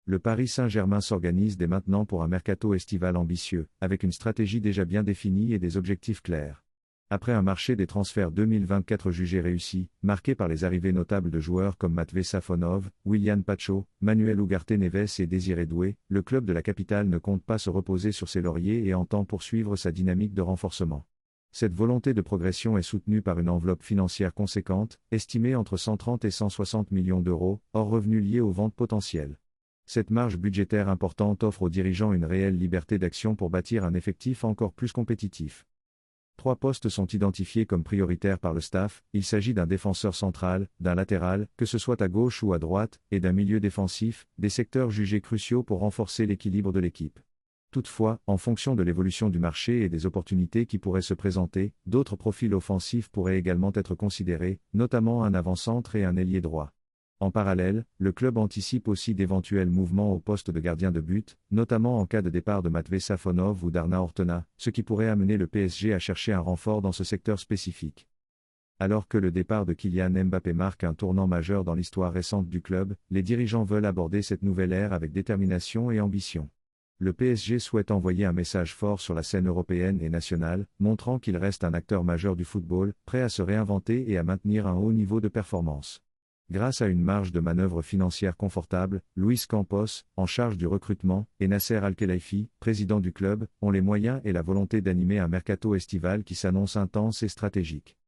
Le Paris Saint-Germain s'organise dès maintenant pour un mercato estival ambitieux, avec une stratégie déjà bien définie et des objectifs clairs. Après un marché des transferts 2024 jugé réussi, marqué par les arrivées notables de joueurs comme Matvey Safonov, Willian Pacho, Manuel Ugarte Neves et Désiré Doué, le club de la capitale ne compte pas se reposer sur ses lauriers et entend poursuivre sa dynamique de renforcement. Cette volonté de progression est soutenue par une enveloppe financière conséquente, estimée entre 130 et 160 millions d'euros, hors revenus liés aux ventes potentielles. Cette marge budgétaire importante offre aux dirigeants une réelle liberté d'action pour bâtir un effectif encore plus compétitif. 3 postes sont identifiés comme prioritaires par le staff, il s'agit d'un défenseur central, d'un latéral, que ce soit à gauche ou à droite, et d'un milieu défensif, des secteurs jugés cruciaux pour renforcer l'équilibre de l'équipe. Toutefois, en fonction de l'évolution du marché et des opportunités qui pourraient se présenter, d'autres profils offensifs pourraient également être considérés, notamment un avant-centre et un ailier droit. En parallèle, le club anticipe aussi d'éventuels mouvements au poste de gardien de but, notamment en cas de départ de Matvey Safonov ou d'Arna Ortona, ce qui pourrait amener le PSG à chercher un renfort dans ce secteur spécifique. Alors que le départ de Kylian Mbappé marque un tournant majeur dans l'histoire récente du club, les dirigeants veulent aborder cette nouvelle ère avec détermination et ambition. Le PSG souhaite envoyer un message fort sur la scène européenne et nationale, montrant qu'il reste un acteur majeur du football, prêt à se réinventer et à maintenir un haut niveau de performance. Grâce à une marge de manœuvre financière confortable, Luis Campos, en charge du recrutement, et Nasser Al-Khelaifi, président du club, ont les moyens et la volonté d'animer un mercato estival qui s'annonce intense et stratégique.